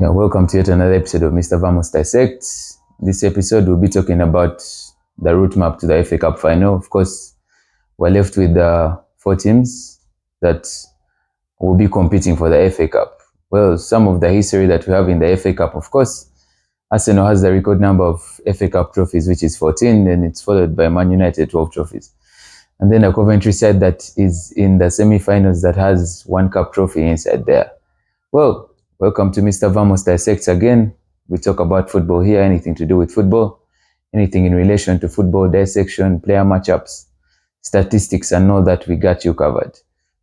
Yeah, welcome to yet another episode of Mr. Vamos Dissect. This episode we'll be talking about the route map to the FA Cup final. Of course, we're left with four teams that will be competing for the FA Cup. Well, some of the history that we have in the FA Cup, of course, Arsenal has the record number of FA Cup trophies, which is 14, and it's followed by Man United, 12 trophies. And then a Coventry side that is in the semi-finals that has one cup trophy inside there. Well, welcome to Mr. Vamos Dissects again. We talk about football here, anything to do with football, anything in relation to football, dissection, player matchups, statistics, and all that. We got you covered.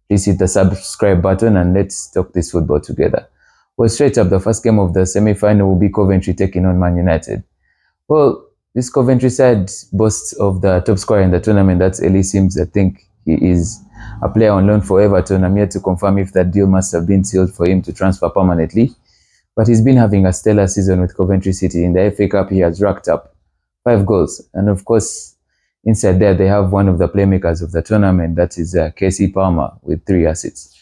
Please hit the subscribe button and let's talk this football together. Well, straight up, the first game of the semi-final will be Coventry taking on Man United. Well, this Coventry side boasts of the top scorer in the tournament. That's Eli Simms. I think he is a player on loan for Everton. I'm yet to confirm if that deal must have been sealed for him to transfer permanently. But he's been having a stellar season with Coventry City. In the FA Cup, he has racked up 5 goals. And of course, inside there, they have one of the playmakers of the tournament. That is Casey Palmer with 3 assists.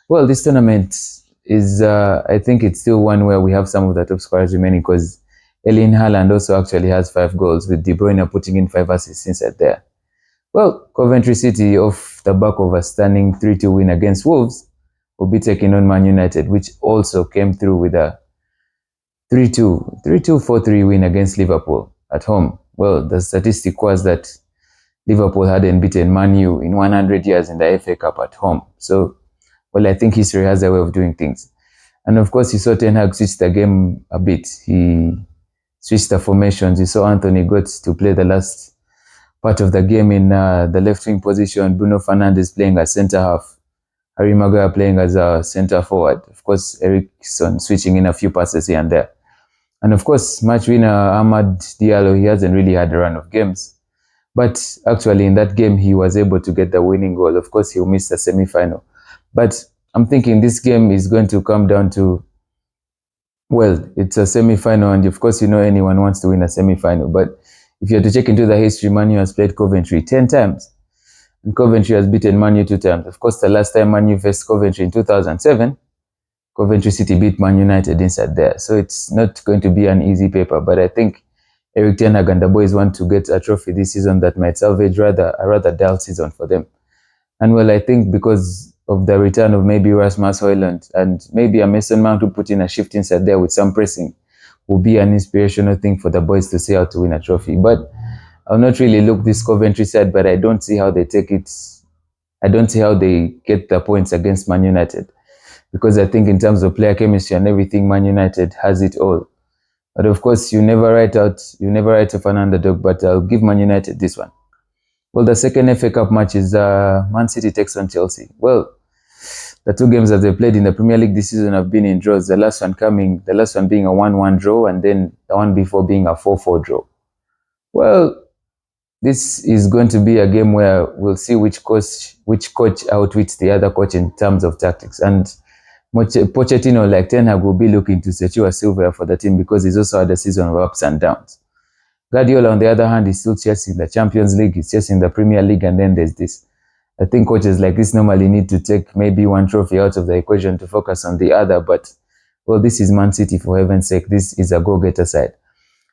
Well, this tournament is, I think it's still one where we have some of the top scorers remaining because Erling Haaland also actually has 5 goals, with De Bruyne putting in 5 assists inside there. Well, Coventry City, off the back of a stunning 3-2 win against Wolves, will be taking on Man United, which also came through with a 3-2, 4-3 win against Liverpool at home. Well, the statistic was that Liverpool hadn't beaten Man U in 100 years in the FA Cup at home. So, well, I think history has a way of doing things. And of course, you saw Ten Hag switch the game a bit. He switched the formations. You saw Anthony got to play the last part of the game in the left wing position. Bruno Fernandes playing as centre half. Harry Maguire playing as a centre forward. Of course, Eriksen switching in a few passes here and there. And of course, match winner Amad Diallo, he hasn't really had a run of games. But actually, in that game, he was able to get the winning goal. Of course, he'll miss the semi-final. But I'm thinking this game is going to come down to, well, it's a semi-final, and of course, you know anyone wants to win a semi-final. But if you had to check into the history, Man U has played Coventry 10 times. And Coventry has beaten Man U 2 times. Of course, the last time Man U faced Coventry in 2007, Coventry City beat Man United inside there. So it's not going to be an easy paper. But I think Erik Ten Hag and the boys want to get a trophy this season that might salvage a rather dull season for them. And well, I think because of the return of maybe Rasmus Højlund and maybe a Mason Mount who put in a shift inside there with some pressing will be an inspirational thing for the boys to see how to win a trophy. But I'll not really look this Coventry side, but I don't see how they take it. I don't see how they get the points against Man United. Because I think in terms of player chemistry and everything, Man United has it all. But of course, you never write off an underdog, but I'll give Man United this one. Well, the second FA Cup match is Man City takes on Chelsea. Well, the 2 games that they played in the Premier League this season have been in draws. The last one being a 1-1 draw, and then the one before being a 4-4 draw. Well, this is going to be a game where we'll see which coach outwits the other coach in terms of tactics. And Pochettino, like Ten Hag, will be looking to secure silverware for the team because he's also had a season of ups and downs. Guardiola, on the other hand, is still chasing the Champions League, he's chasing the Premier League, and then there's this. I think coaches like this normally need to take maybe one trophy out of the equation to focus on the other, but, well, this is Man City, for heaven's sake. This is a go-getter side.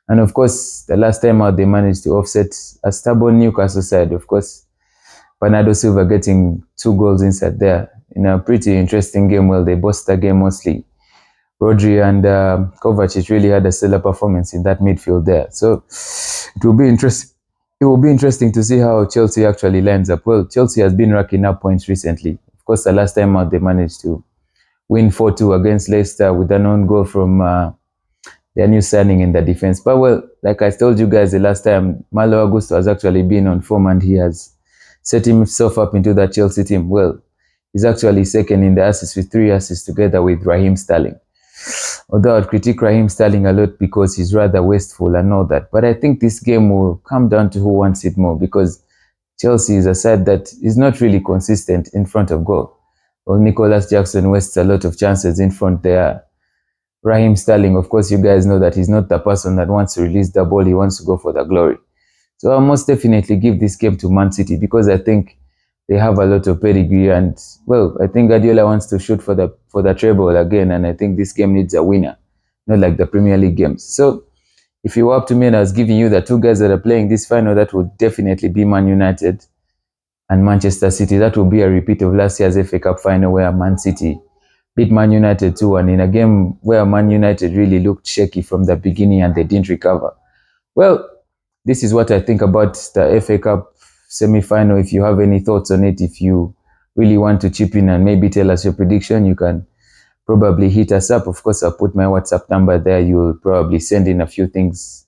And of course, the last time out, they managed to offset a stubborn Newcastle side. Of course, Bernardo Silva getting 2 goals inside there in a pretty interesting game. Well, they bossed the game mostly. Rodri and Kovacic really had a stellar performance in that midfield there. So it will be interesting. It will be interesting to see how Chelsea actually lines up. Well, Chelsea has been racking up points recently. Of course, the last time out, they managed to win 4-2 against Leicester with an own goal from their new signing in the defense. But, well, like I told you guys the last time, Malo Augusto has actually been on form and he has set himself up into that Chelsea team. Well, he's actually second in the assists with 3 assists together with Raheem Sterling. Although I'd critique Raheem Sterling a lot because he's rather wasteful and all that. But I think this game will come down to who wants it more, because Chelsea is a side that is not really consistent in front of goal. Well, Nicholas Jackson wastes a lot of chances in front there. Raheem Sterling, of course, you guys know that he's not the person that wants to release the ball. He wants to go for the glory. So I'll most definitely give this game to Man City because I think they have a lot of pedigree, and, well, I think Guardiola wants to shoot for the treble again, and I think this game needs a winner. not like the Premier League games. So if you were up to me and I was giving you the two guys that are playing this final, that would definitely be Man United and Manchester City. That will be a repeat of last year's FA Cup final where Man City beat Man United 2-1 in a game where Man United really looked shaky from the beginning and they didn't recover. Well, this is what I think about the FA Cup semi-final. If you have any thoughts on it, if you really want to chip in and maybe tell us your prediction, you can probably hit us up. Of course, I'll put my WhatsApp number there. You'll probably send in a few things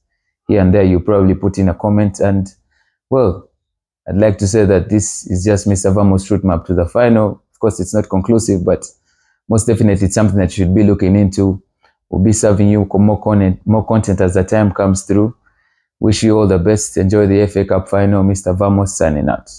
here and there. You'll probably put in a comment. And, well, I'd like to say that this is just Mr. Vamos' route map to the final. Of course, it's not conclusive, but most definitely it's something that you should be looking into. We'll be serving you more content as the time comes through. Wish you all the best. Enjoy the FA Cup final. Mr. Vamos signing out.